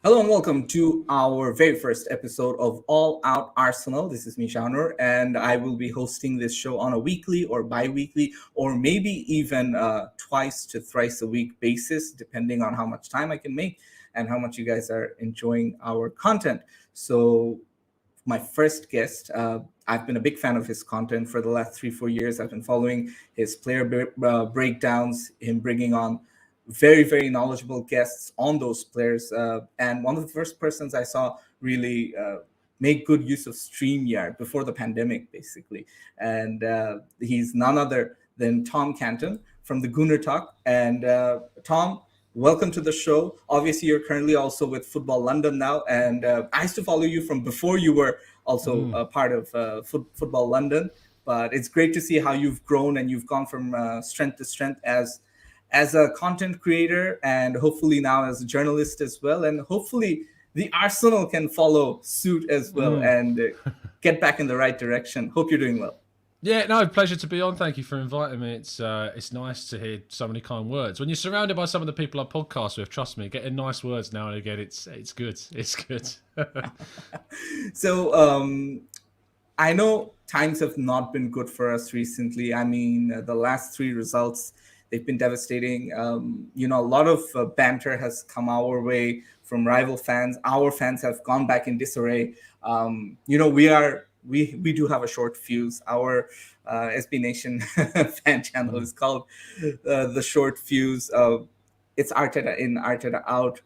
Hello and welcome to our very first episode of All Out Arsenal. This is Mishanur, and I will be hosting this show on a weekly or bi-weekly or maybe even twice to thrice a week basis, depending on how much time I can make and how much you guys are enjoying our content. So my first guest. I've been a big fan of his content for the last 3, 4 years. I've been following his breakdowns, him bringing on very knowledgeable guests on those players. And one of the first persons I saw really make good use of StreamYard before the pandemic, basically. And he's none other than Tom Canton from the Gooner Talk. And Tom, welcome to the show. Obviously, you're currently also with Football London now, and I used to follow you from before you were also a part of Football London. But it's great to see how you've grown and you've gone from strength to strength as a content creator, and hopefully now as a journalist as well. And hopefully the Arsenal can follow suit as well and get back in the right direction. Hope you're doing well. Yeah, no, pleasure to be on. Thank you for inviting me. It's nice to hear so many kind words. When you're surrounded by some of the people I podcast with, trust me, getting nice words now and again, it's good. It's good. So I know times have not been good for us recently. I mean, the last three results, they've been devastating. A lot of banter has come our way from rival fans. Our fans have gone back in disarray. We do have a short fuse. Our SB Nation fan channel is called the Short Fuse. It's Arteta in, Arteta out,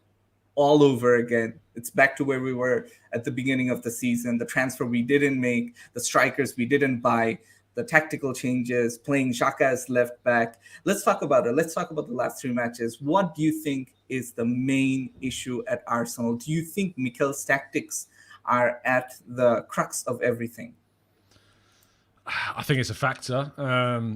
all over again. It's back to where we were at the beginning of the season. The transfer we didn't make, the strikers we didn't buy, the tactical changes, playing Xhaka as left back. Let's talk about it. Let's talk about the last three matches. What do you think is the main issue at Arsenal? Do you think Mikel's tactics are at the crux of everything? I think it's a factor.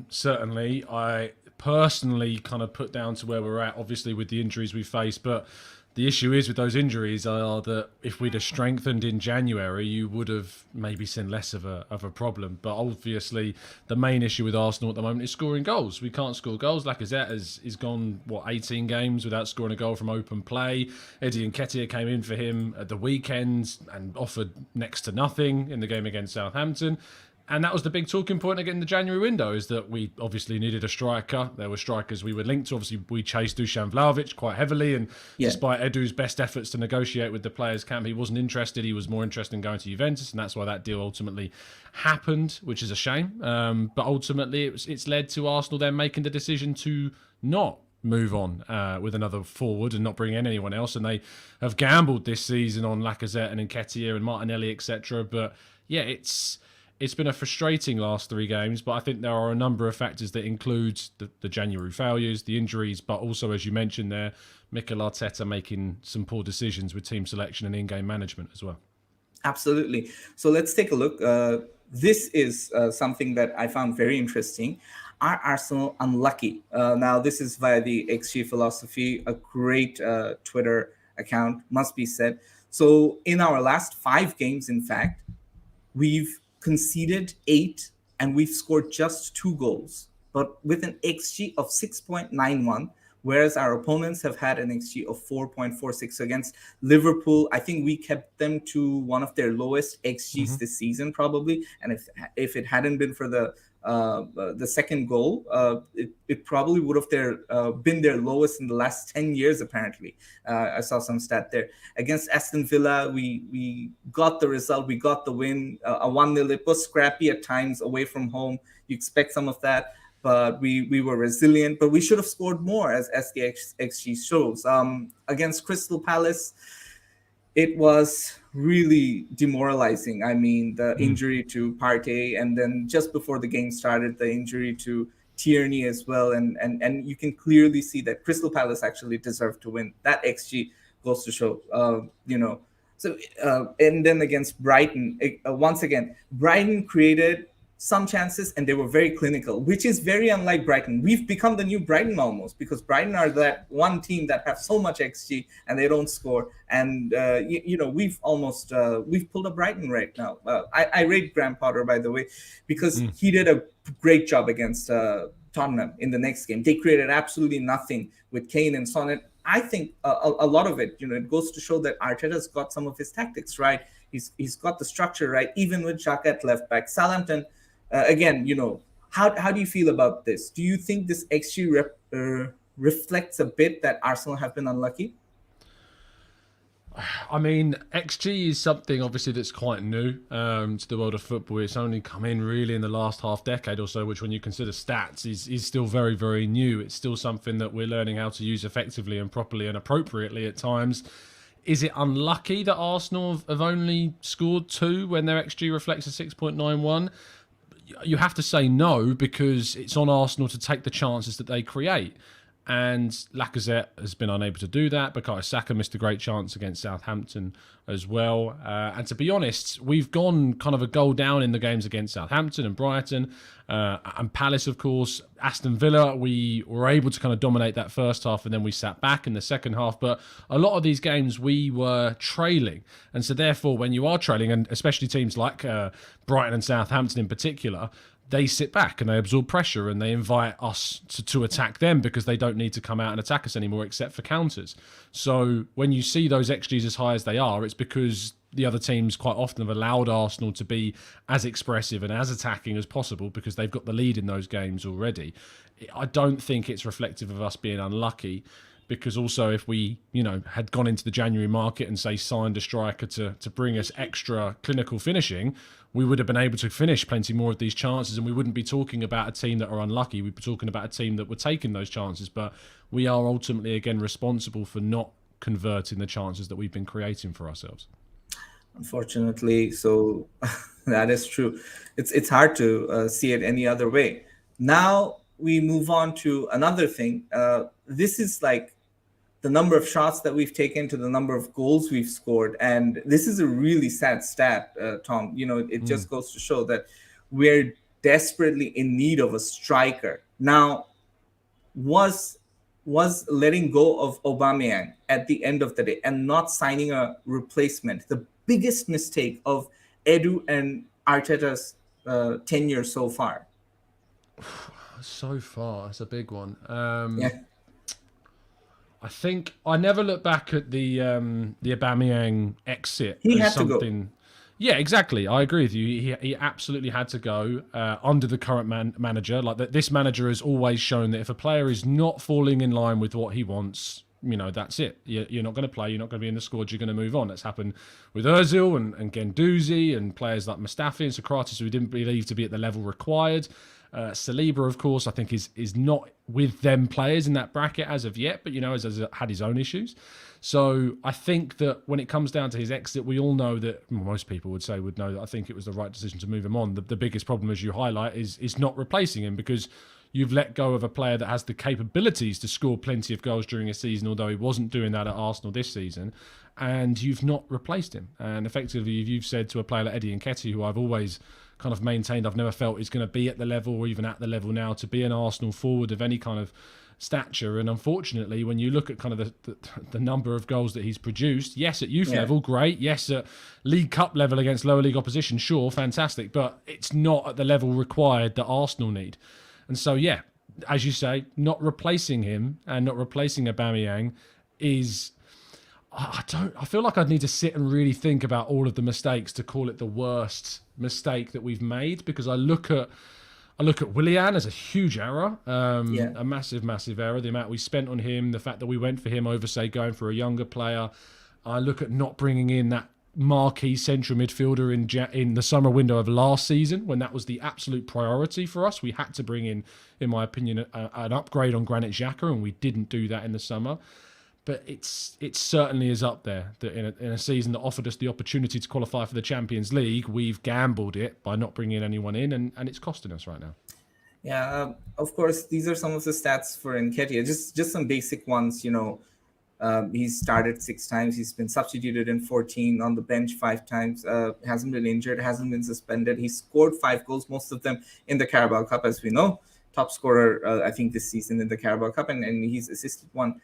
Certainly, I personally kind of put down to where we're at, obviously with the injuries we face, but the issue is with those injuries are that if we'd have strengthened in January, you would have maybe seen less of a problem. But obviously, the main issue with Arsenal at the moment is scoring goals. We can't score goals. Lacazette has gone 18 games without scoring a goal from open play. Eddie Nketiah came in for him at the weekend and offered next to nothing in the game against Southampton. And that was the big talking point again in the January window, is that we obviously needed a striker. There were strikers we were linked to. Obviously, we chased Dusan Vlahovic quite heavily. And despite Edu's best efforts to negotiate with the players' camp, he wasn't interested. He was more interested in going to Juventus. And that's why that deal ultimately happened, which is a shame. But ultimately, it's led to Arsenal then making the decision to not move on with another forward and not bring in anyone else. And they have gambled this season on Lacazette and Nketiah and Martinelli, etc. But yeah, it's been a frustrating last three games, but I think there are a number of factors that include the January failures, the injuries, but also, as you mentioned there, Mikel Arteta making some poor decisions with team selection and in-game management as well. Absolutely. So let's take a look. This is something that I found very interesting. Are Arsenal unlucky? Now, this is via the XG Philosophy, a great Twitter account, must be said. So in our last 5 games, in fact, we've conceded 8 and we've scored just 2 goals, but with an XG of 6.91, whereas our opponents have had an XG of 4.46 against Liverpool. I think we kept them to one of their lowest XGs this season, probably. And if it hadn't been for the second goal, it probably would have been their lowest in the last 10 years, apparently. I saw some stat there. Against Aston Villa, we got the result. We got the win, a 1-0. It was scrappy at times away from home. You expect some of that, but we were resilient. But we should have scored more, as the XG shows. Against Crystal Palace, it was really demoralizing. I mean, the injury to Partey, and then just before the game started, the injury to Tierney as well. And you can clearly see that Crystal Palace actually deserved to win. That XG goes to show, So, and then against Brighton, once again, Brighton created some chances and they were very clinical, which is very unlike Brighton. We've become the new Brighton almost, because Brighton are that one team that have so much XG and they don't score. And we've pulled a Brighton right now. I rate Graham Potter, by the way, because he did a great job against Tottenham in the next game. They created absolutely nothing with Kane and Son I think a lot of it, it goes to show that Arteta's got some of his tactics right. He's got the structure right, even with Xhaka at left back. Southampton, again, how do you feel about this? Do you think this XG reflects a bit that Arsenal have been unlucky? I mean, XG is something obviously that's quite new to the world of football. It's only come in really in the last half decade or so, which when you consider stats is still very, very new. It's still something that we're learning how to use effectively and properly and appropriately at times. Is it unlucky that Arsenal have only scored 2 when their XG reflects a 6.91? You have to say no, because it's on Arsenal to take the chances that they create. And Lacazette has been unable to do that. Bukayo Saka missed a great chance against Southampton as well. And to be honest, we've gone kind of a goal down in the games against Southampton and Brighton and Palace, of course. Aston Villa, we were able to kind of dominate that first half, and then we sat back in the second half. But a lot of these games we were trailing. And so therefore, when you are trailing, and especially teams like Brighton and Southampton in particular, they sit back and they absorb pressure and they invite us to attack them because they don't need to come out and attack us anymore except for counters. So when you see those XGs as high as they are, it's because the other teams quite often have allowed Arsenal to be as expressive and as attacking as possible because they've got the lead in those games already. I don't think it's reflective of us being unlucky, because also if we, had gone into the January market and say signed a striker to bring us extra clinical finishing, we would have been able to finish plenty more of these chances, and we wouldn't be talking about a team that are unlucky. We'd be talking about a team that were taking those chances, but we are ultimately, again, responsible for not converting the chances that we've been creating for ourselves. Unfortunately, so that is true. It's hard to see it any other way. Now we move on to another thing. This is like the number of shots that we've taken to the number of goals we've scored. And this is a really sad stat, Tom. It just goes to show that we're desperately in need of a striker. Now, was letting go of Aubameyang at the end of the day and not signing a replacement the biggest mistake of Edu and Arteta's tenure so far? So far, it's a big one. Yeah. I think I never look back at the Aubameyang exit He as had to go. something. Yeah, exactly. I agree with you. He absolutely had to go under the current manager. Like that, this manager has always shown that if a player is not falling in line with what he wants, that's it. You're not going to play. You're not going to be in the squad. You're going to move on. That's happened with Ozil and Guendouzi and players like Mustafi and Socrates, who we didn't believe to be at the level required. Saliba, of course, I think is not with them players in that bracket as of yet, but has had his own issues. So I think that when it comes down to his exit, we all know that most people would know that I think it was the right decision to move him on. The biggest problem, as you highlight, is not replacing him, because you've let go of a player that has the capabilities to score plenty of goals during a season, although he wasn't doing that at Arsenal this season, and you've not replaced him. And effectively, you've said to a player like Eddie Nketiah, who I've always kind of maintained I've never felt is going to be at the level or even at the level now to be an Arsenal forward of any kind of stature. And unfortunately, when you look at kind of the number of goals that he's produced, yes, at youth level, great. Yes, at League Cup level against lower league opposition, sure, fantastic. But it's not at the level required that Arsenal need. And so, yeah, as you say, not replacing him and not replacing Aubameyang is... I feel like I'd need to sit and really think about all of the mistakes to call it the worst mistake that we've made, because I look at Willian as a huge error, a massive error. The amount we spent on him, the fact that we went for him over, say, going for a younger player. I look at not bringing in that marquee central midfielder in the summer window of last season, when that was the absolute priority for us. We had to bring in my opinion, an upgrade on Granit Xhaka, and we didn't do that in the summer. But it certainly is up there that in a season that offered us the opportunity to qualify for the Champions League, we've gambled it by not bringing anyone in, and it's costing us right now. Yeah, of course, these are some of the stats for Nketiah. Just some basic ones. He's started 6 times. He's been substituted in 14, on the bench 5 times. Hasn't been injured, hasn't been suspended. He scored 5 goals, most of them in the Carabao Cup, as we know. Top scorer, I think, this season in the Carabao Cup, and he's assisted 1.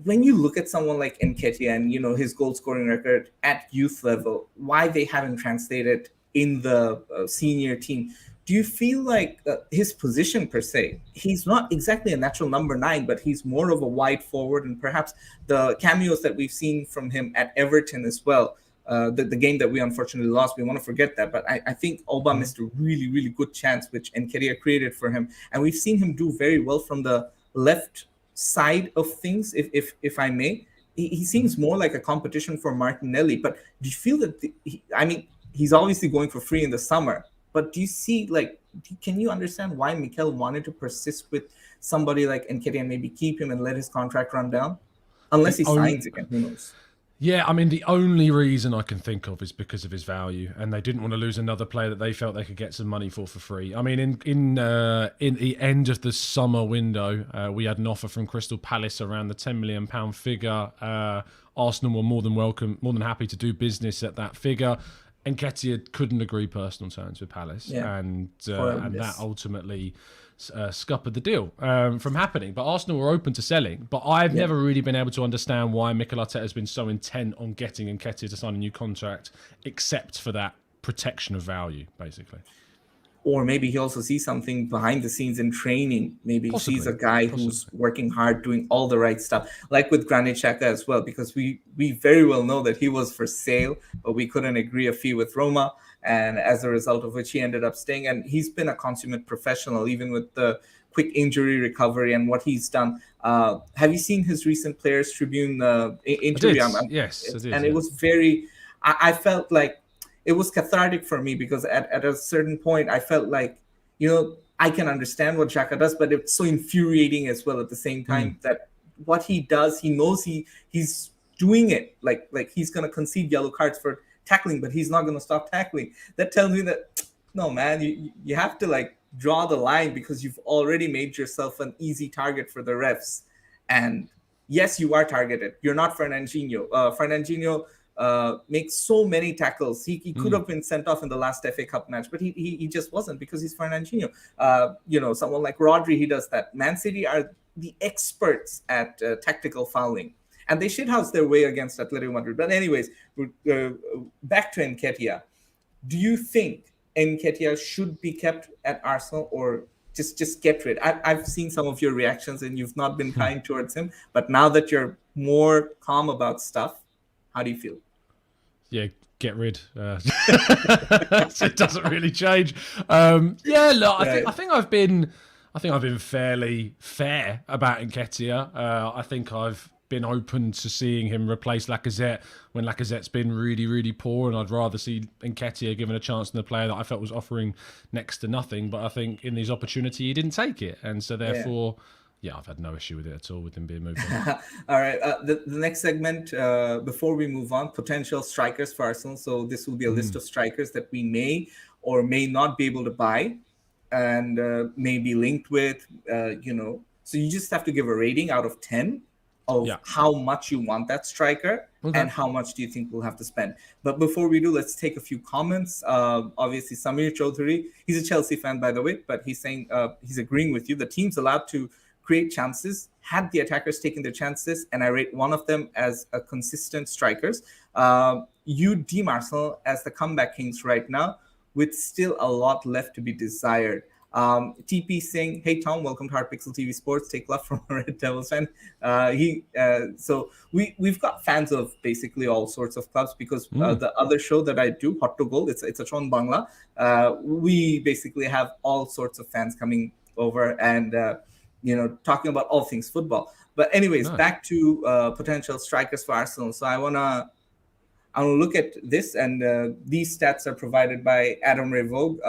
When you look at someone like Nketiah and his goal scoring record at youth level, why they haven't translated in the senior team, do you feel like his position per se, he's not exactly a natural number 9, but he's more of a wide forward, and perhaps the cameos that we've seen from him at Everton as well, the game that we unfortunately lost, we want to forget that, but I think Oba missed a really, really good chance, which Nketiah created for him. And we've seen him do very well from the left side of things, if I may. He seems more like a competition for Martinelli, but do you feel that, he's obviously going for free in the summer, but do you see, can you understand why Mikel wanted to persist with somebody like Nketiah and maybe keep him and let his contract run down? Unless he signs again, who knows? Yeah, I mean, the only reason I can think of is because of his value, and they didn't want to lose another player that they felt they could get some money for free. I mean, in the end of the summer window, we had an offer from Crystal Palace around the £10 million figure. Arsenal were more than happy to do business at that figure. Nketiah couldn't agree personal terms with Palace, and that ultimately scuppered the deal from happening. But Arsenal were open to selling. But I've never really been able to understand why Mikel Arteta has been so intent on getting Nketiah to sign a new contract, except for that protection of value, basically. Or maybe he also sees something behind the scenes in training. Maybe he sees a guy who's working hard, doing all the right stuff, like with Granit Xhaka as well, because we very well know that he was for sale, but we couldn't agree a fee with Roma, and as a result of which he ended up staying. And he's been a consummate professional, even with the quick injury recovery and what he's done. Have you seen his recent Players Tribune interview? Yes, I did. And it was very, I felt like, it was cathartic for me, because at a certain point I felt like, I can understand what Xhaka does, but it's so infuriating as well at the same time that what he does, he knows he's doing it. Like he's going to concede yellow cards for tackling, but he's not going to stop tackling. That tells me that, no, man, you have to draw the line, because you've already made yourself an easy target for the refs. And yes, you are targeted. You're not Fernandinho. Fernandinho makes so many tackles. He could have been sent off in the last FA Cup match, but he just wasn't, because he's Fernandinho. Someone like Rodri, he does that. Man City are the experts at tactical fouling, and they shithouse their way against Atletico Madrid. But anyways, back to Nketiah. Do you think Nketiah should be kept at Arsenal, or just get rid? I've seen some of your reactions, and you've not been kind towards him, but now that you're more calm about stuff, how do you feel? Yeah, get rid. It doesn't really change. I think I've been fairly fair about Nketiah. I think I've been open to seeing him replace Lacazette when Lacazette's been really, really poor, and I'd rather see Nketiah given a chance than the player that I felt was offering next to nothing. But I think in his opportunity, he didn't take it, and so therefore. Yeah, I've had no issue with it at all, with him being moved on. All right. The next segment, before we move on, potential strikers for Arsenal. So this will be a list of strikers that we may or may not be able to buy, and may be linked with, So you just have to give a rating out of 10 of how much you want that striker, and how much do you think we'll have to spend. But before we do, let's take a few comments. Obviously, Samir Chaudhary, he's a Chelsea fan, by the way, but he's saying he's agreeing with you. The team's allowed to create chances had the attackers taken their chances, and I rate one of them as a consistent strikers. You deem Arsenal as the comeback kings right now, with still a lot left to be desired. TP saying, "Hey Tom, welcome to Pixel TV Sports. Take love from a Red Devils fan." So we've got fans of basically all sorts of clubs, because the other show that I do, Hot to Goal, it's a Chon Bangla. We basically have all sorts of fans coming over and talking about all things football. But anyways, back to potential strikers for Arsenal. So I wanna look at this, and these stats are provided by Adam Revogue.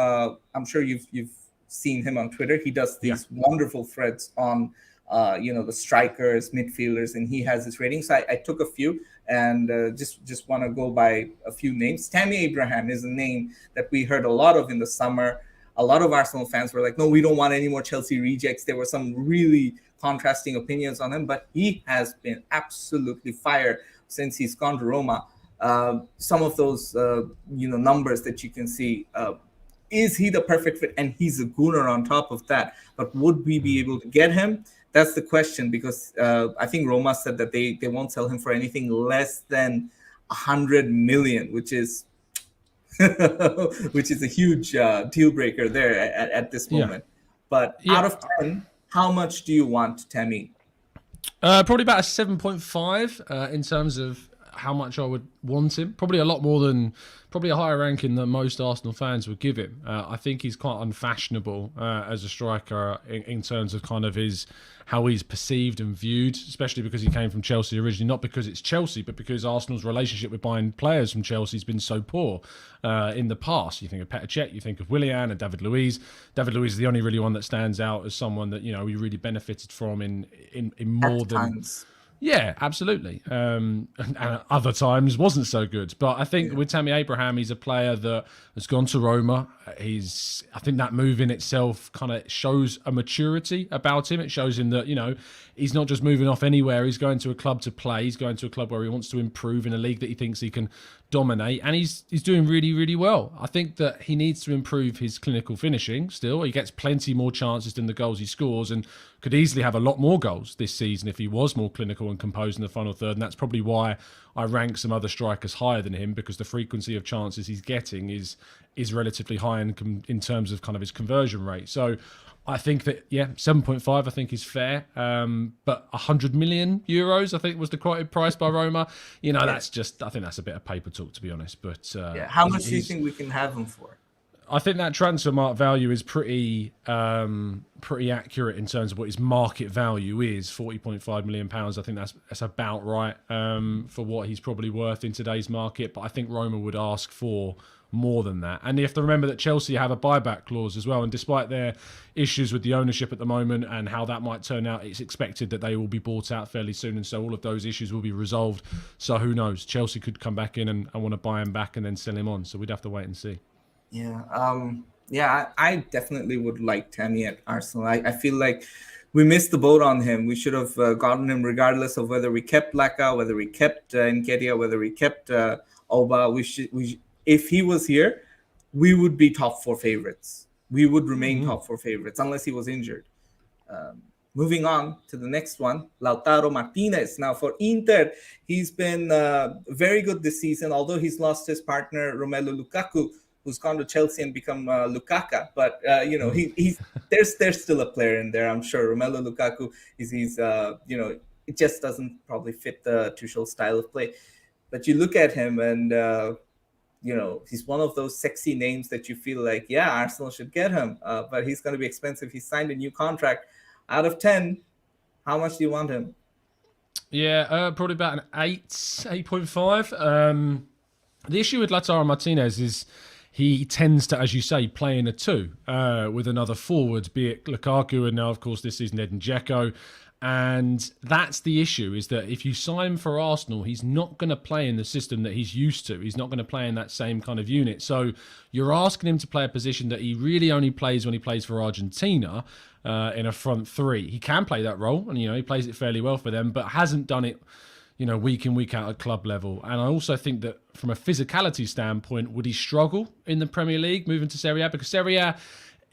I'm sure you've seen him on Twitter. He does these wonderful threads on the strikers, midfielders, and he has his ratings. So I took a few, and just want to go by a few names. Tammy Abraham is a name that we heard a lot of in the summer. A lot of Arsenal fans were like, no, we don't want any more Chelsea rejects. There were some really contrasting opinions on him, but he has been absolutely fire since he's gone to Roma. Some of those, numbers that you can see, is he the perfect fit? And he's a Gooner on top of that. But would we be able to get him? That's the question, because I think Roma said that they won't sell him for anything less than 100 million, which is which is a huge deal breaker there at this Yeah. moment. But out Yeah. of 10, how much do you want Tammy? Probably about a 7.5 in terms of how much I would want him. Probably a lot more than, probably a higher ranking than most Arsenal fans would give him. I think he's quite unfashionable as a striker in terms of kind of his how he's perceived and viewed, especially because he came from Chelsea originally. Not because it's Chelsea, but because Arsenal's relationship with buying players from Chelsea has been so poor in the past. You think of Petr Cech, you think of Willian and David Luiz. David Luiz is the only really one that stands out as someone that, you know, we really benefited from in more At than. times. Yeah, absolutely. And other times wasn't so good. But I think Yeah. with Tammy Abraham, he's a player that has gone to Roma. I think that move in itself kind of shows a maturity about him. It shows him that, you know, he's not just moving off anywhere. He's going to a club to play. He's going to a club where he wants to improve in a league that he thinks he can dominate. And he's doing really, really well. I think that he needs to improve his clinical finishing still. He gets plenty more chances than the goals he scores and could easily have a lot more goals this season if he was more clinical and composed in the final third. And that's probably why I rank some other strikers higher than him, because the frequency of chances he's getting is relatively high in terms of kind of his conversion rate. So I think that, yeah, 7.5 I think is fair. But 100 million euros I think was the quoted price by Roma. You know, that's just, I think that's a bit of paper talk, to be honest. But Yeah. How much do you think we can have him for? I think that transfer mark value is pretty accurate in terms of what his market value is. £40.5 million. I think that's about right for what he's probably worth in today's market. But I think Roma would ask for more than that. And you have to remember that Chelsea have a buyback clause as well. And despite their issues with the ownership at the moment and how that might turn out, it's expected that they will be bought out fairly soon. And so all of those issues will be resolved. So who knows? Chelsea could come back in and want to buy him back and then sell him on. So we'd have to wait and see. Yeah. I definitely would like Tammy at Arsenal. I feel like we missed the boat on him. We should have gotten him regardless of whether we kept Laka, whether we kept Nketiah, whether we kept Oba. If he was here, we would be top four favorites. We would remain top four favorites unless he was injured. Moving on to the next one, Lautaro Martinez. Now for Inter, he's been very good this season, although he's lost his partner, Romelu Lukaku, who's gone to Chelsea and become Lukaku. But, there's still a player in there, I'm sure. Romelu Lukaku, it just doesn't probably fit the Tuchel style of play. But you look at him and, he's one of those sexy names that you feel like, yeah, Arsenal should get him. But he's going to be expensive. He signed a new contract. Out of 10, how much do you want him? Yeah, probably about an 8.5. The issue with Lautaro Martinez is he tends to, as you say, play in a two with another forward, be it Lukaku and now, of course, this season Edin Dzeko. And that's the issue, is that if you sign him for Arsenal, he's not going to play in the system that he's used to. He's not going to play in that same kind of unit. So you're asking him to play a position that he really only plays when he plays for Argentina in a front three. He can play that role, and, he plays it fairly well for them, but hasn't done it, week in, week out at club level. And I also think that from a physicality standpoint, would he struggle in the Premier League moving to Serie A? Because Serie A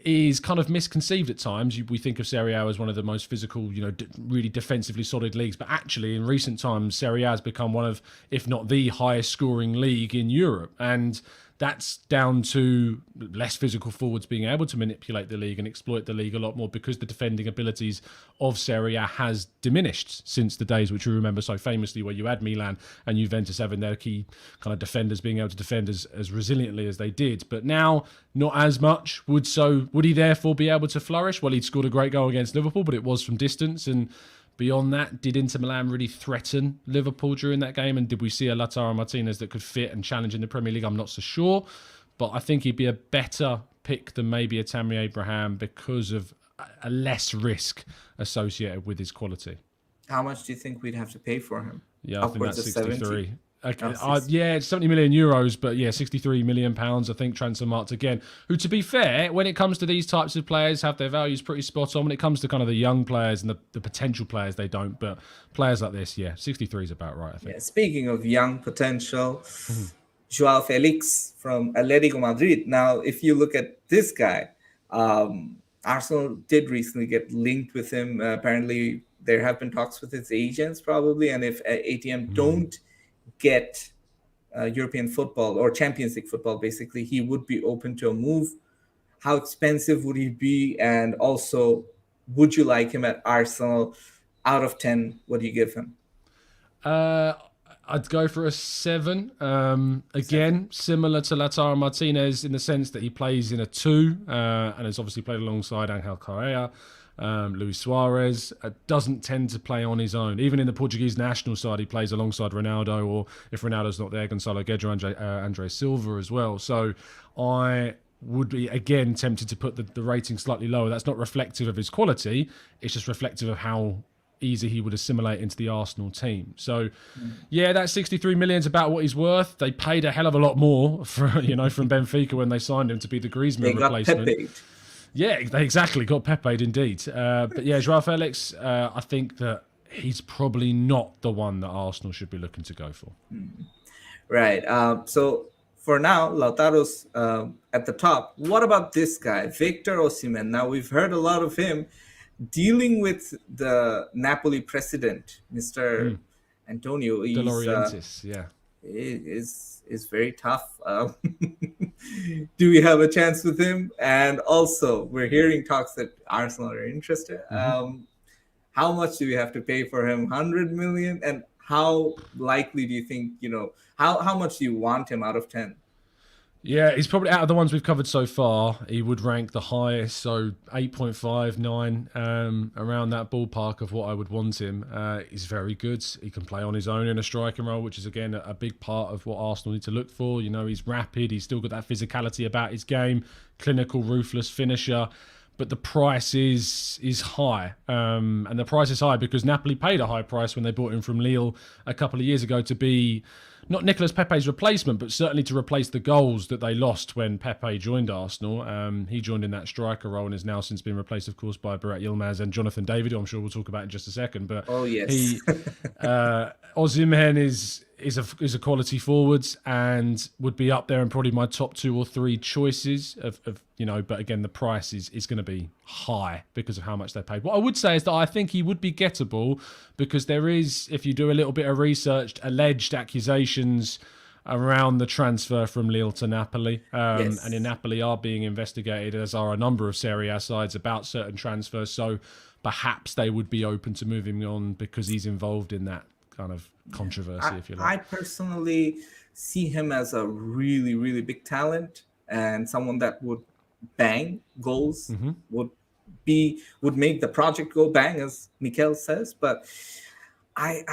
is kind of misconceived at times. We think of Serie A as one of the most physical, really defensively solid leagues. But actually, in recent times, Serie A has become one of, if not the highest scoring league in Europe. And that's down to less physical forwards being able to manipulate the league and exploit the league a lot more, because the defending abilities of Serie A has diminished since the days which we remember so famously, where you had Milan and Juventus having their key kind of defenders being able to defend as resiliently as they did. But now, not as much. Would he therefore be able to flourish? Well, he'd scored a great goal against Liverpool, but it was from distance. And beyond that, did Inter Milan really threaten Liverpool during that game? And did we see a Lautaro Martinez that could fit and challenge in the Premier League? I'm not so sure. But I think he'd be a better pick than maybe a Tammy Abraham because of a less risk associated with his quality. How much do you think we'd have to pay for him? Yeah, I think that's 63. 70? Okay. Yeah, it's 70 million euros, but yeah, 63 million pounds, I think, transfer marked again. Who, to be fair, when it comes to these types of players, have their values pretty spot on. When it comes to kind of the young players and the potential players, they don't. But players like this, yeah, 63 is about right, I think. Yeah, speaking of young potential, Joao Felix from Atletico Madrid. Now, if you look at this guy, Arsenal did recently get linked with him. Apparently, there have been talks with his agents, probably. And if ATM don't get European football or Champions League football, basically, he would be open to a move? How expensive would he be? And also, would you like him at Arsenal? Out of 10, what do you give him? Uh, I'd go for a 7. Seven. Again, similar to Lautaro Martinez in the sense that he plays in a 2 and has obviously played alongside Angel Correa. Luis Suarez doesn't tend to play on his own. Even in the Portuguese national side, he plays alongside Ronaldo, or if Ronaldo's not there, Gonçalo Guedes, Andre Silva as well. So I would be, again, tempted to put the rating slightly lower. That's not reflective of his quality. It's just reflective of how easy he would assimilate into the Arsenal team. So, yeah, that 63 million is about what he's worth. They paid a hell of a lot more for from Benfica when they signed him to be the Griezmann replacement. Pepe. Yeah, they exactly got Pepe'd indeed. But yeah, Joao Felix, I think that he's probably not the one that Arsenal should be looking to go for. Right. So for now, Lautaro's at the top. What about this guy, Victor Osimhen? Now, we've heard a lot of him dealing with the Napoli president, Mr. Antonio. De Laurentiis, yeah. Is very tough. Do we have a chance with him? And also, we're hearing talks that Arsenal are interested. How much do we have to pay for him? 100 million? And how likely do you think, how much do you want him out of 10? Yeah, he's probably out of the ones we've covered so far. He would rank the highest, so 8.5, 9, around that ballpark of what I would want him. He's very good. He can play on his own in a striking role, which is, again, a big part of what Arsenal need to look for. He's rapid. He's still got that physicality about his game, clinical, ruthless finisher. But the price is high. And the price is high because Napoli paid a high price when they bought him from Lille a couple of years ago to be not Nicolas Pepe's replacement, but certainly to replace the goals that they lost when Pepe joined Arsenal. He joined in that striker role and has now since been replaced, of course, by Burak Yilmaz and Jonathan David, who I'm sure we'll talk about in just a second. But oh, yes. Osimhen is a quality forwards and would be up there in probably my top 2 or 3 choices but again, the price is going to be high because of how much they paid. What I would say is that I think he would be gettable because there is, if you do a little bit of research, alleged accusations around the transfer from Lille to Napoli. Yes. And in Napoli are being investigated, as are a number of Serie A sides, about certain transfers. So perhaps they would be open to moving on because he's involved in that kind of controversy, if you like. I personally see him as a really, really big talent and someone that would bang goals, would make the project go bang, as Mikel says. But I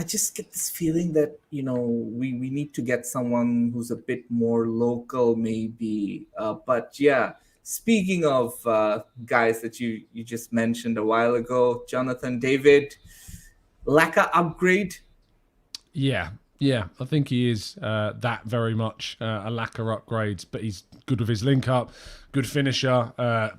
just get this feeling that we need to get someone who's a bit more local, maybe. But yeah, speaking of guys that you just mentioned a while ago, Jonathan David, Laka upgrade. Yeah, I think he is that very much a lacquer upgrade, but he's good with his link up, good finisher,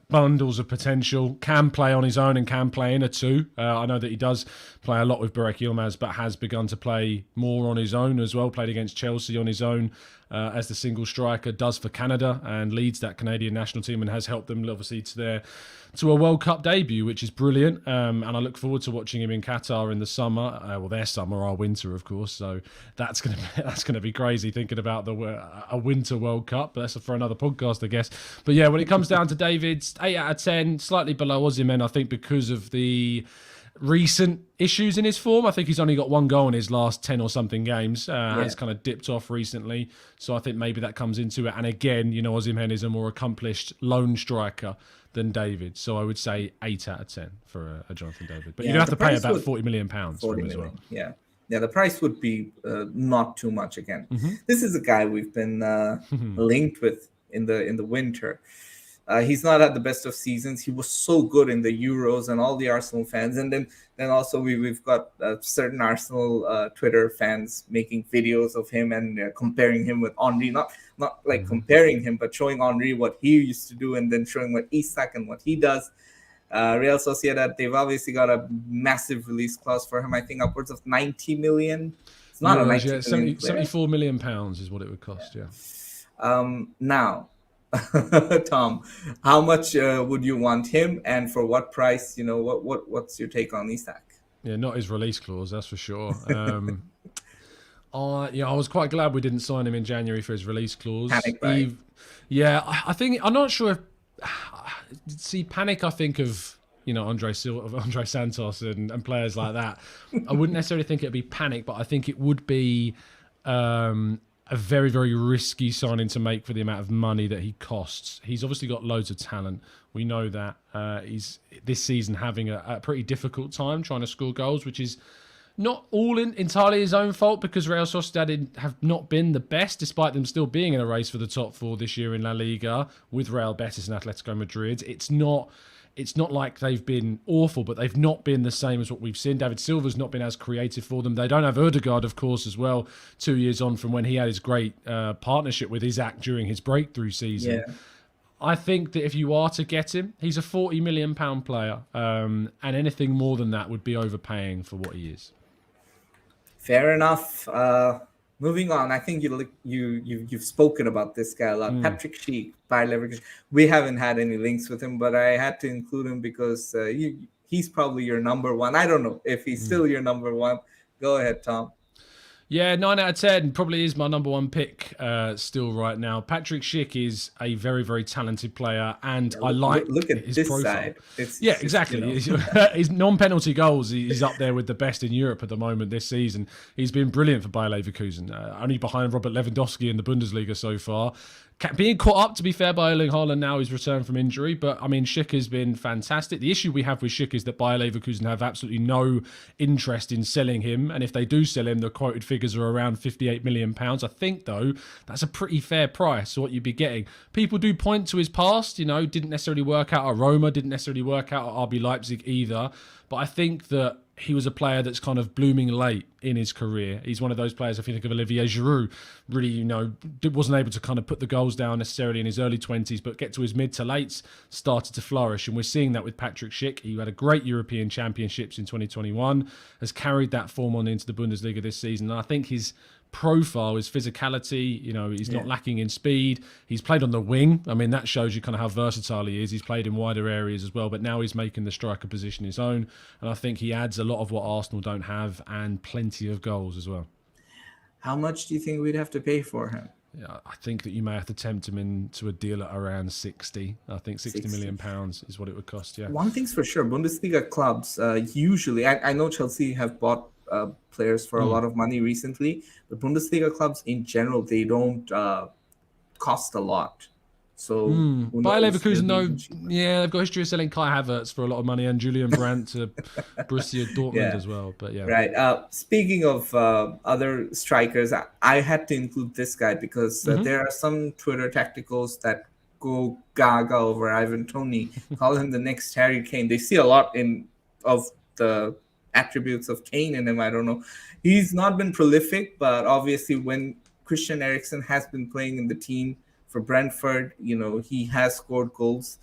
bundles of potential, can play on his own and can play in a 2. I know that he does play a lot with Burak Yilmaz, but has begun to play more on his own as well, played against Chelsea on his own as the single striker, does for Canada and leads that Canadian national team and has helped them obviously to a World Cup debut, which is brilliant. And I look forward to watching him in Qatar in the summer. Their summer, our winter, of course. So that's gonna be crazy thinking about a winter World Cup. But that's for another podcast, I guess. But yeah, when it comes down to David's 8 out of 10, slightly below Osimhen, I think because of the recent issues in his form. I think he's only got 1 goal in his last 10 or something games. Has kind of dipped off recently. So I think maybe that comes into it. And again, Osimhen is a more accomplished lone striker than David. So I would say 8 out of 10 for a Jonathan David. But you'd have to pay about £40 million for him as well. Yeah. Yeah, the price would be not too much again. This is a guy we've been linked with in the winter. He's not at the best of seasons. He was so good in the Euros and all the Arsenal fans. And then also we've got certain Arsenal Twitter fans making videos of him and comparing him with Henry. Not like comparing him, but showing Henry what he used to do and then showing what Isak and what he does. Real Sociedad, they've obviously got a massive release clause for him. I think upwards of 90 million. It's not a 90 million. 74 million pounds is what it would cost, yeah. Now, Tom, how much would you want him, and for what price? What's your take on Isak? Yeah, not his release clause, that's for sure. I was quite glad we didn't sign him in January for his release clause. Panic buy. Yeah, I think I'm not sure if panic. I think of Andre Santos and players like that. I wouldn't necessarily think it'd be panic, but I think it would be a very, very risky signing to make for the amount of money that he costs. He's obviously got loads of talent. We know that. He's this season having a pretty difficult time trying to score goals, which is not all entirely his own fault, because Real Sociedad have not been the best, despite them still being in a race for the top four this year in La Liga with Real Betis and Atletico Madrid. It's not like they've been awful, but they've not been the same as what we've seen. David Silva's not been as creative for them. They don't have Ødegaard, of course, as well, 2 years on from when he had his great partnership with Isaac during his breakthrough season. Yeah. I think that if you are to get him, he's a £40 million player, and anything more than that would be overpaying for what he is. Fair enough. Moving on, I think you've spoken about this guy a lot. Patrick Schick, Bayer Leverkusen. We haven't had any links with him, but I had to include him because he's probably your number one. I don't know if he's still your number one. Go ahead, Tom. Yeah, 9 out of 10 probably is my number one pick still right now. Patrick Schick is a very, very talented player, and I like look at his this profile. side. Yeah, exactly. His non-penalty goals, he's up there with the best in Europe at the moment this season. He's been brilliant for Bayer Leverkusen, only behind Robert Lewandowski in the Bundesliga so far. Being caught up, to be fair, by Erling Haaland now, he's returned from injury. But, I mean, Schick has been fantastic. The issue we have with Schick is that Bayer Leverkusen have absolutely no interest in selling him. And if they do sell him, the quoted figures are around £58 million. I think, though, that's a pretty fair price for what you'd be getting. People do point to his past, didn't necessarily work out at Roma, didn't necessarily work out at RB Leipzig either. But I think that he was a player that's kind of blooming late in his career. He's one of those players, if you think of Olivier Giroud, really, wasn't able to kind of put the goals down necessarily in his early 20s, but get to his mid to lates, started to flourish. And we're seeing that with Patrick Schick. He had a great European Championships in 2021, has carried that form on into the Bundesliga this season. And I think his profile, his physicality, he's not lacking in speed. He's played on the wing. I mean, that shows you kind of how versatile he is. He's played in wider areas as well, but now he's making the striker position his own. And I think he adds a lot of what Arsenal don't have, and plenty of goals as well. How much do you think we'd have to pay for him? Yeah, I think that you may have to tempt him into a deal at around 60. I think £60 million is what it would cost, yeah. One thing's for sure, Bundesliga clubs usually, I know Chelsea have bought players for a lot of money recently, but Bundesliga clubs in general, they don't cost a lot. So Bayer Leverkusen, they've got a history of selling Kai Havertz for a lot of money, and Julian Brandt to Borussia Dortmund as well. But yeah, right. Speaking of other strikers, I had to include this guy because there are some Twitter tacticals that go gaga over Ivan Toney, call him the next Harry Kane. They see a lot of the attributes of Kane in him. I don't know. He's not been prolific, but obviously when Christian Eriksen has been playing in the team for Brentford, he has scored goals.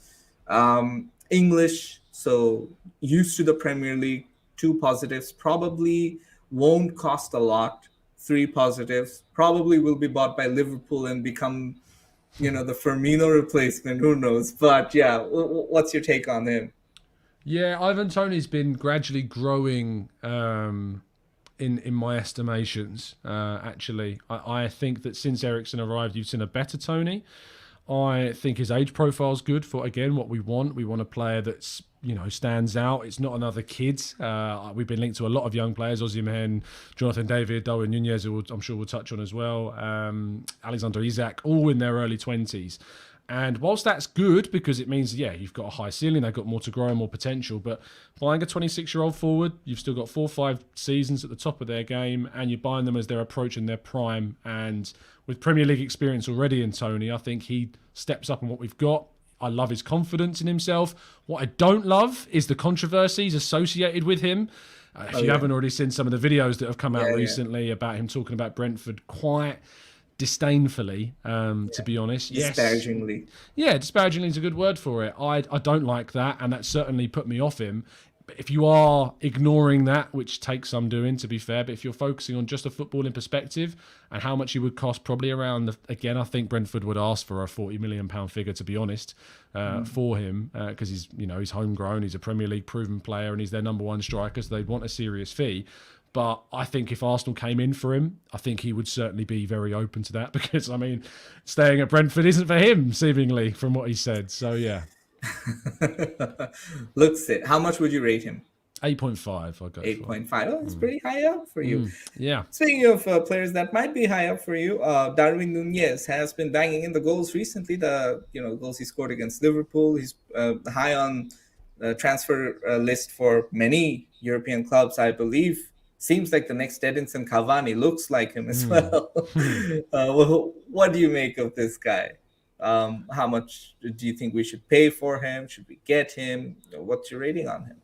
English, so used to the Premier League. 2 positives, probably won't cost a lot. 3 positives, probably will be bought by Liverpool and become, the Firmino replacement. Who knows? But yeah, what's your take on him? Yeah, Ivan Toney's been gradually growing in my estimations, actually. I think that since Eriksen arrived, you've seen a better Toney. I think his age profile is good for, again, what we want. We want a player that's, stands out. It's not another kid. We've been linked to a lot of young players, Osimhen, Jonathan David, Darwin Nunez, who I'm sure we'll touch on as well, Alexander Isak, all in their early 20s. And whilst that's good, because it means, you've got a high ceiling, they've got more to grow and more potential, but buying a 26-year-old forward, you've still got 4 or 5 seasons at the top of their game, and you're buying them as they're approaching their prime. And with Premier League experience already in Toney, I think he steps up on what we've got. I love his confidence in himself. What I don't love is the controversies associated with him. If you haven't already seen some of the videos that have come out recently about him talking about Brentford quite disdainfully, to be honest. Disparagingly. Yeah, disparagingly is a good word for it. I don't like that, and that certainly put me off him. But if you are ignoring that, which takes some doing, to be fair, but if you're focusing on just a footballing perspective and how much he would cost, probably around, again, I think Brentford would ask for a £40 million figure, to be honest, for him, because he's homegrown, he's a Premier League proven player, and he's their number one striker, so they'd want a serious fee. But I think if Arsenal came in for him, I think he would certainly be very open to that because, I mean, staying at Brentford isn't for him, seemingly, from what he said. So, yeah. Looks it. How much would you rate him? 8.5, I'll go for. 8.5. Oh, it's pretty high up for you. Yeah. Speaking of players that might be high up for you, Darwin Nunez has been banging in the goals recently. The goals he scored against Liverpool. He's high on the transfer list for many European clubs, I believe. Seems like the next Edinson Cavani. Looks like him as well. What do you make of this guy? How much do you think we should pay for him? Should we get him? What's your rating on him?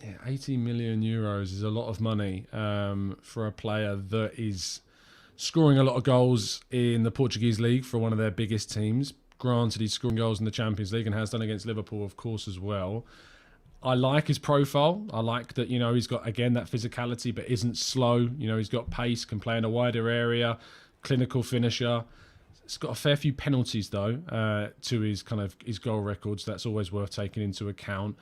Yeah, 80 million euros is a lot of money for a player that is scoring a lot of goals in the Portuguese league for one of their biggest teams. Granted, he's scoring goals in the Champions League and has done against Liverpool, of course, as well. I like his profile. I like that, he's got, again, that physicality, but isn't slow. He's got pace, can play in a wider area, clinical finisher. He's got a fair few penalties, though, to his goal records. That's always worth taking into account.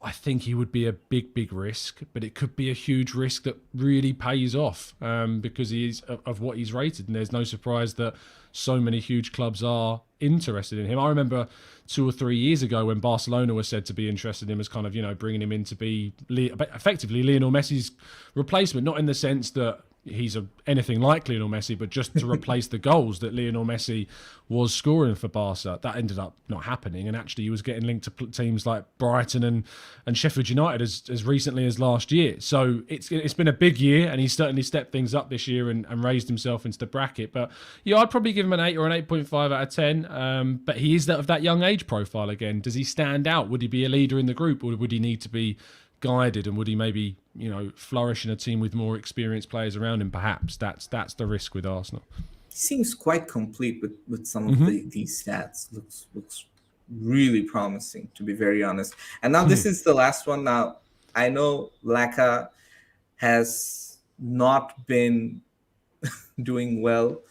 I think he would be a big, big risk, but it could be a huge risk that really pays off because he is of what he's rated. And there's no surprise that so many huge clubs are interested in him. I remember 2 or 3 years ago when Barcelona was said to be interested in him as bringing him in to be effectively Lionel Messi's replacement, not in the sense that he's anything like Lionel Messi, but just to replace the goals that Lionel Messi was scoring for Barca. That ended up not happening, and actually he was getting linked to teams like Brighton and Sheffield United as recently as last year. So it's been a big year, and he's certainly stepped things up this year and raised himself into the bracket. But yeah, I'd probably give him an 8 or an 8.5 out of 10. But he is of that young age profile again. Does he stand out? Would he be a leader in the group, or would he need to be guided, and would he maybe flourish in a team with more experienced players around him? Perhaps that's the risk with Arsenal. He seems quite complete with some of these stats. Looks really promising, to be very honest. And now this is the last one. Now I know Laka has not been doing well.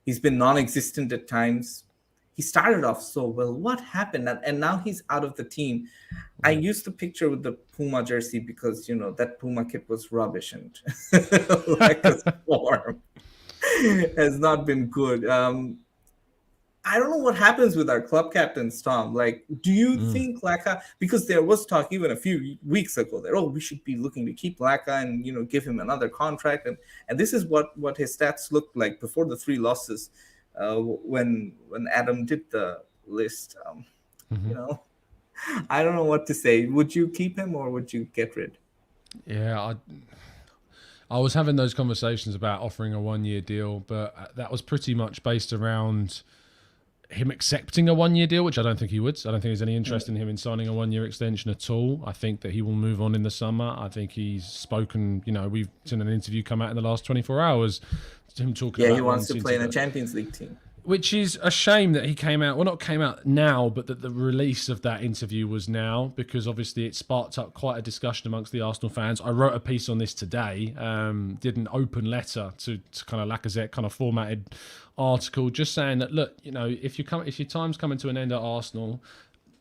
He's been non-existent at times. He started off so well. What happened? And now he's out of the team. I used the picture with the Puma jersey because, that Puma kit was rubbish, and Laka's form has not been good. I don't know what happens with our club captains, Tom. Like, do you think Laka, because there was talk even a few weeks ago that, we should be looking to keep Laka and, give him another contract. And this is what his stats looked like before the 3 losses. When Adam did the list, I don't know what to say. Would you keep him or would you get rid? Yeah, I was having those conversations about offering a 1-year deal, but that was pretty much based around him accepting a 1-year deal, which I don't think he would. I don't think there's any interest in him in signing a 1-year extension at all. I think that he will move on in the summer. I think he's spoken, we've seen an interview come out in the last 24 hours. Him talking about he wants to play in a Champions League team. Which is a shame that he not came out now, but that the release of that interview was now, because obviously it sparked up quite a discussion amongst the Arsenal fans. I wrote a piece on this today, did an open letter to kind of Lacazette, kind of formatted article, just saying that, look, if your time's coming to an end at Arsenal,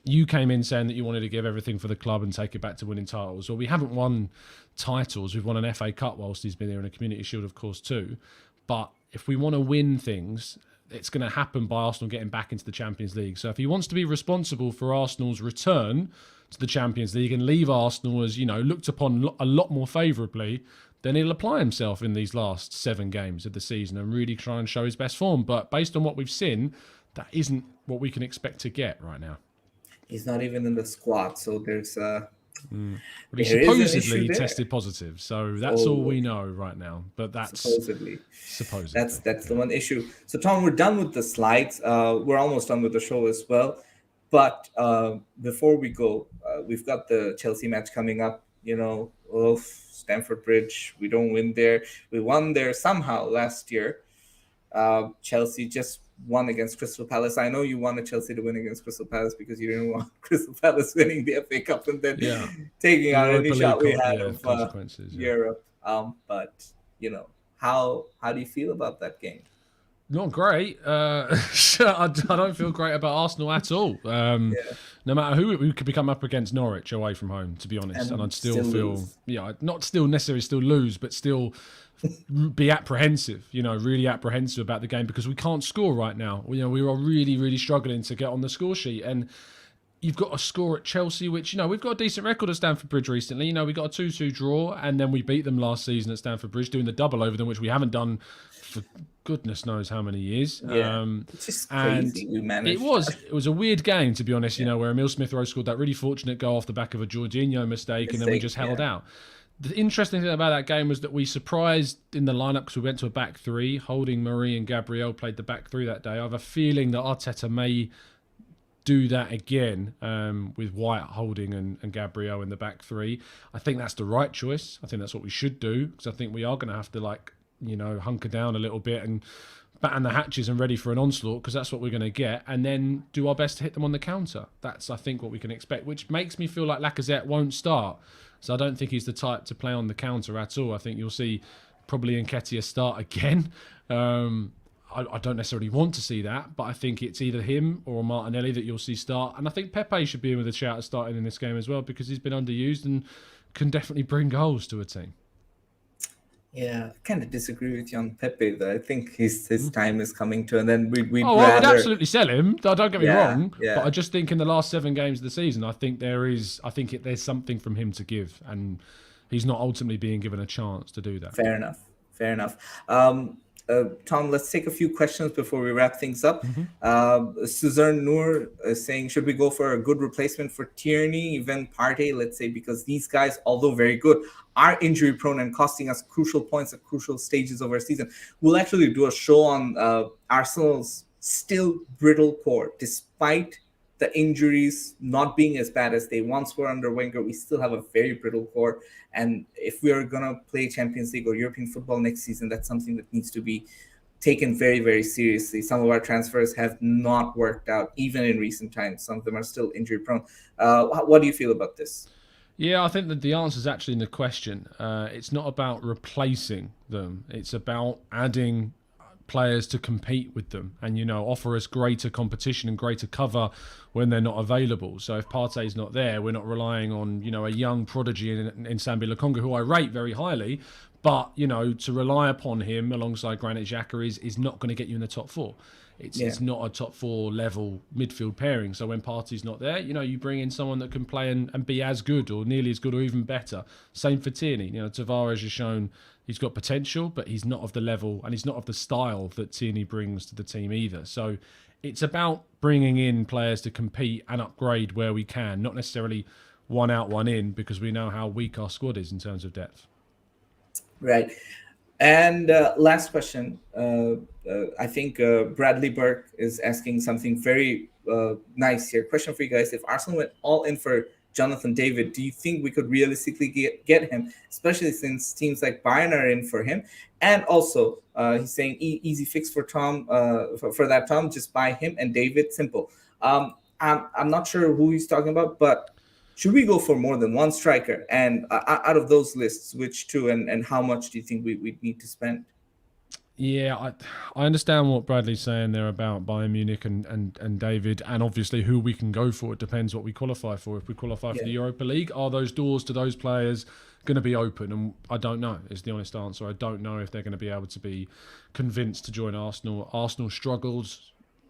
you came in saying that you wanted to give everything for the club and take it back to winning titles. Well, we haven't won titles. We've won an FA Cup whilst he's been there, and a Community Shield, of course, too. But if we want to win things, it's going to happen by Arsenal getting back into the Champions League. So if he wants to be responsible for Arsenal's return to the Champions League and leave Arsenal as, looked upon a lot more favourably, then he'll apply himself in these last 7 games of the season and really try and show his best form. But based on what we've seen, that isn't what we can expect to get right now. He's not even in the squad, so there's But he supposedly tested positive, so that's all we know right now. But that's supposedly. That's the one issue. So Tom, we're done with the slides. We're almost done with the show as well. But before we go, we've got the Chelsea match coming up. Stamford Bridge. We don't win there. We won there somehow last year. Chelsea just won against Crystal Palace. I know you wanted Chelsea to win against Crystal Palace because you didn't want Crystal Palace winning the FA Cup and then taking out any shot we had of Europe. But how do you feel about that game? Not great. I don't feel great about Arsenal at all. Yeah, No matter who we could become up against Norwich away from home, to be honest, and and I'd still still feel, lose. I'd not still necessarily still lose, but still be apprehensive. Really apprehensive about the game because we can't score right now. We are really, really struggling to get on the score sheet, and you've got a score at Chelsea, which, we've got a decent record at Stamford Bridge recently. We got a 2-2 draw, and then we beat them last season at Stamford Bridge, doing the double over them, which we haven't done for goodness knows how many years. Yeah, it's just And crazy. We it managed was that. it was a weird game, to be honest, Yeah, where Emil Smith-Rowe scored that really fortunate goal off the back of a Jorginho mistake, and then we mistake. just held Yeah, out. The interesting thing about that game was that we surprised in the lineup because we went to a back three. Holding, Marie and Gabriel played the back three that day. I have a feeling that Arteta may do that again with White, Holding, and Gabriel in the back three. I think that's the right choice. I think that's what we should do because I think we are going to have to hunker down a little bit and batten the hatches and ready for an onslaught because that's what we're going to get, and then do our best to hit them on the counter. That's, I think, what we can expect, which makes me feel like Lacazette won't start. So I don't think he's the type to play on the counter at all. I think you'll see probably Nketiah start again. I don't necessarily want to see that, but I think it's either him or Martinelli that you'll see start. And I think Pepe should be in with a shout at starting in this game as well because he's been underused and can definitely bring goals to a team. yeah. I kind of disagree with you on Pepe though. I think his time is coming to, and then we'd Oh, I would rather. absolutely sell him. Don't get me Yeah, wrong, but yeah. I just think in the last 7 games of the season, I think there's something from him to give, and he's not ultimately being given a chance to do that. Fair enough. Fair enough. Tom, let's take a few questions before we wrap things up. Suzanne Noor is saying, should we go for a good replacement for Tierney, even Partey, let's say, because these guys, although very good, are injury prone and costing us crucial points at crucial stages of our season. We'll actually do a show on Arsenal's still brittle core, despite the injuries not being as bad as they once were under Wenger. We still have a very brittle core. And if we are going to play Champions League or European football next season, that's something that needs to be taken very, very seriously. Some of our transfers have not worked out, even in recent times. Some of them are still injury prone. What do you feel about this? Yeah, I think that the answer is actually in the question. It's not about replacing them. It's about adding players to compete with them and, offer us greater competition and greater cover when they're not available. So if Partey's not there, we're not relying on, a young prodigy in Sambi Lokonga, who I rate very highly. But, to rely upon him alongside Granit Xhaka is not going to get you in the top 4. It's not a top 4 level midfield pairing. So when Partey's not there, you bring in someone that can play and be as good or nearly as good or even better. Same for Tierney. Tavares has shown he's got potential, but he's not of the level and he's not of the style that Tierney brings to the team either. So it's about bringing in players to compete and upgrade where we can, not necessarily one out, one in, because we know how weak our squad is in terms of depth. Right. And last question. I think Bradley Burke is asking something very nice here. Question for you guys. If Arsenal went all in for Jonathan David, do you think we could realistically get him, especially since teams like Bayern are in for him? And also, he's saying easy fix for Tom, for that, Tom, just buy him and David, simple. I'm not sure who he's talking about, but should we go for more than one striker? And out of those lists, which two and how much do you think we need to spend? Yeah, I understand what Bradley's saying there about Bayern Munich and David, and obviously who we can go for. It depends what we qualify for. If we qualify for the Europa League, are those doors to those players going to be open? And I don't know, is the honest answer. I don't know if they're going to be able to be convinced to join Arsenal. Arsenal struggled,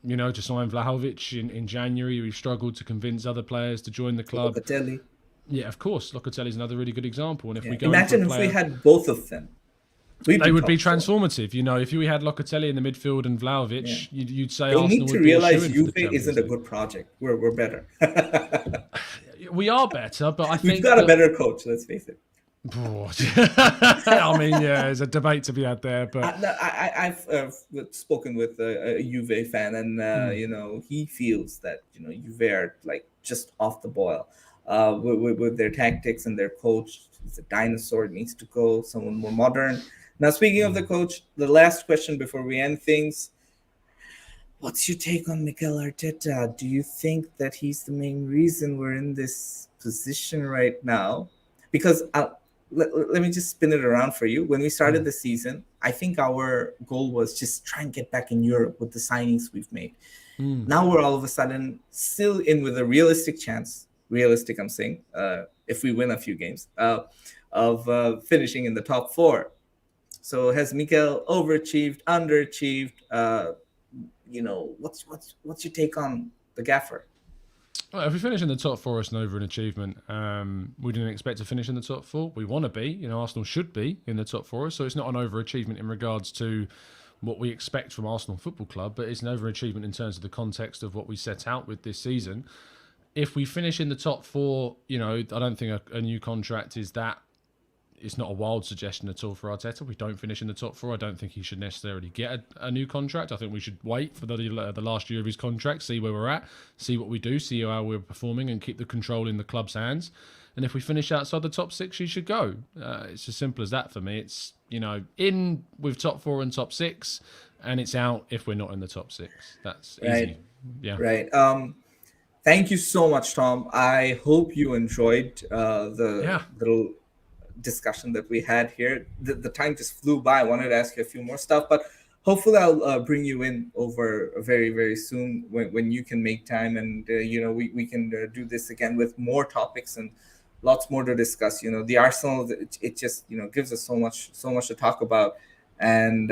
to sign Vlahovic in January. We've struggled to convince other players to join the club. Locatelli. Yeah, of course. Locatelli is another really good example. And if we go imagine if we had both of them. They would be transformative. If we had Locatelli in the midfield and Vlahovic, you'd say They Arsenal need to would be realize a Juve isn't a good project. We're better. We are better, but I think we've got a better coach. Let's face it. I mean, yeah, there's a debate to be had there. But I've spoken with a Juve fan, and he feels that Juve are like just off the boil with their tactics and their coach. He's a dinosaur. Needs to go someone more modern. Now, speaking of the coach, the last question before we end things. What's your take on Mikel Arteta? Do you think that he's the main reason we're in this position right now? Because let me just spin it around for you. When we started the season, I think our goal was just try and get back in Europe with the signings we've made. Mm. Now we're all of a sudden still in with a realistic chance. Realistic, I'm saying, if we win a few games, of finishing in the top four. So has Mikel overachieved, underachieved? What's your take on the gaffer? Well, if we finish in the top four, it's an overachievement. We didn't expect to finish in the top four. We want to be. Arsenal should be in the top four. So it's not an overachievement in regards to what we expect from Arsenal Football Club, but it's an overachievement in terms of the context of what we set out with this season. If we finish in the top four, I don't think a new contract is that. It's not a wild suggestion at all for Arteta. We don't finish in the top four. I don't think he should necessarily get a new contract. I think we should wait for the last year of his contract, see where we're at, see what we do, see how we're performing, and keep the control in the club's hands. And if we finish outside the top six, he should go. It's as simple as that for me. It's, in with top four and top six, and it's out if we're not in the top six. That's Right. easy. Yeah. Right. Thank you so much, Tom. I hope you enjoyed the little discussion that we had here. The time just flew by. I wanted to ask you a few more stuff, but hopefully I'll bring you in over very, very soon when you can make time, and we can do this again with more topics and lots more to discuss. The Arsenal, it just gives us so much to talk about. And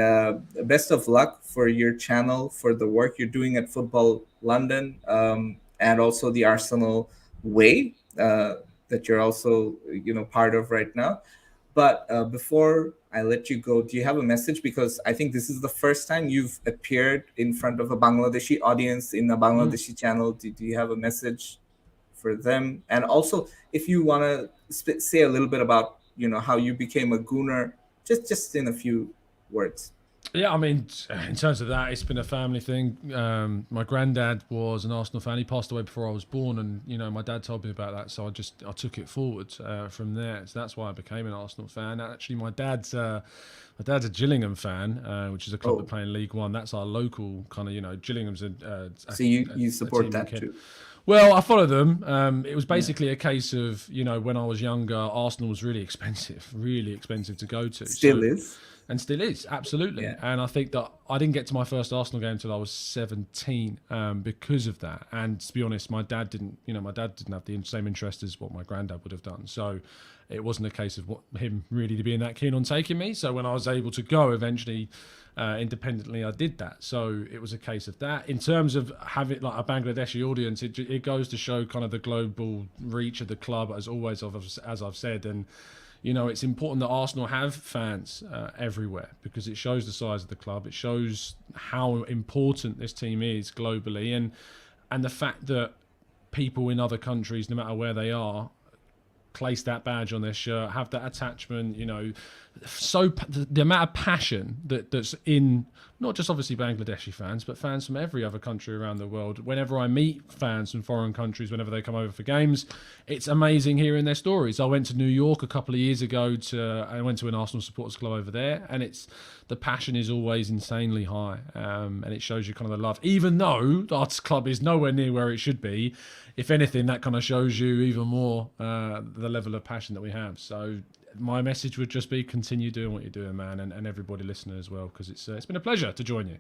best of luck for your channel, for the work you're doing at Football London, and also the Arsenal Way that you're also part of right now. But before I let you go, do you have a message? Because I think this is the first time you've appeared in front of a Bangladeshi audience in a Bangladeshi channel. Do you have a message for them? And also, if you want to say a little bit about how you became a Gooner, just in a few words. Yeah, I mean, in terms of that, it's been a family thing. My granddad was an Arsenal fan. He passed away before I was born, and my dad told me about that, so I took it forward from there. So that's why I became an Arsenal fan. Actually, my dad's a Gillingham fan, which is a club that play in League One. That's our local kind of, Gillingham's so you support that too. Well, I follow them. It was basically a case of, when I was younger, Arsenal was really expensive to go to. Still is. And still is, absolutely. Yeah. And I think that I didn't get to my first Arsenal game until I was 17 because of that. And to be honest, my dad didn't have the same interest as what my granddad would have done. So it wasn't a case of him really being that keen on taking me. So when I was able to go eventually independently, I did that. So it was a case of that. In terms of having like a Bangladeshi audience, it goes to show kind of the global reach of the club, as always, as I've said. And it's important that Arsenal have fans everywhere because it shows the size of the club. It shows how important this team is globally, and the fact that people in other countries, no matter where they are, place that badge on their shirt, have that attachment. So the amount of passion that's in not just obviously Bangladeshi fans, but fans from every other country around the world. Whenever I meet fans from foreign countries, whenever they come over for games, it's amazing hearing their stories. I went to New York a couple of years ago I went to an Arsenal supporters club over there, and the passion is always insanely high, and it shows you kind of the love. Even though the Arts Club is nowhere near where it should be, if anything, that kind of shows you even more the level of passion that we have. So my message would just be continue doing what you're doing, man, and everybody listening as well, because it's been a pleasure to join you.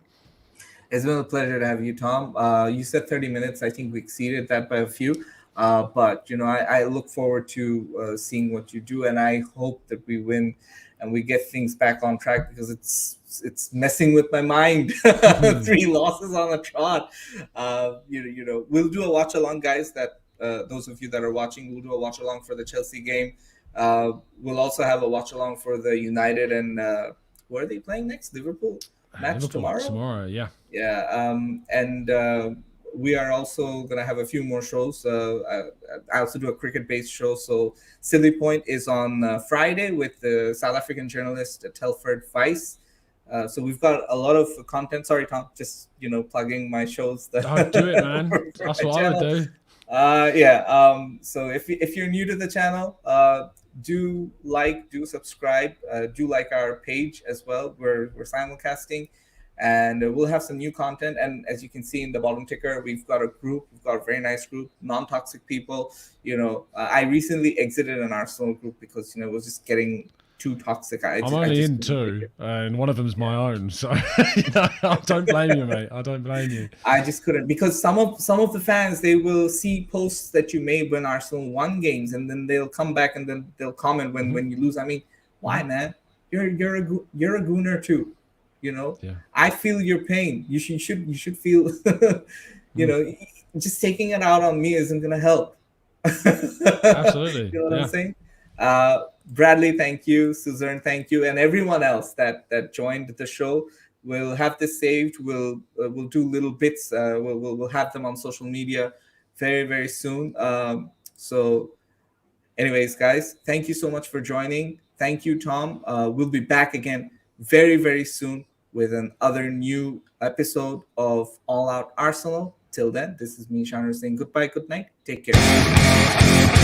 It's been a pleasure to have you, Tom. You said 30 minutes. I think we exceeded that by a few. But, I look forward to seeing what you do, and I hope that we win and we get things back on track because it's messing with my mind. 3 losses on the trot. We'll do a watch along, guys. That those of you that are watching, we'll do a watch along for the Chelsea game. We'll also have a watch along for the United and who are they playing next? Liverpool match tomorrow. Tomorrow, yeah. Yeah, and we are also gonna have a few more shows. I also do a cricket-based show. So Silly Point is on Friday with the South African journalist Telford Weiss. So we've got a lot of content. Sorry, Tom, just plugging my shows. Don't do it, man. That's what I would do. So if you're new to the channel, do subscribe, do like our page as well. We're simulcasting, and we'll have some new content. And as you can see in the bottom ticker, we've got a very nice group, non-toxic people. I recently exited an Arsenal group because it was just getting too toxic. I'm I only just in couldn't take two, it. and one of them's my own. So I don't blame you, mate. I don't blame you. I just couldn't, because some of the fans, they will see posts that you made when Arsenal won games, and then they'll come back and then they'll comment when you lose. I mean, why, man? You're a Gooner too, you know. Yeah. I feel your pain. You should feel, you know, just taking it out on me isn't gonna help. Absolutely. You know what I'm Yeah. saying? Bradley, thank you. Suzanne, thank you, and everyone else that joined the show. We'll have this saved. We'll do little bits. We'll have them on social media very very soon. So, anyways, guys, thank you so much for joining. Thank you, Tom. We'll be back again very very soon with another new episode of All Out Arsenal. Till then, this is me, Shannon, saying goodbye, good night, take care.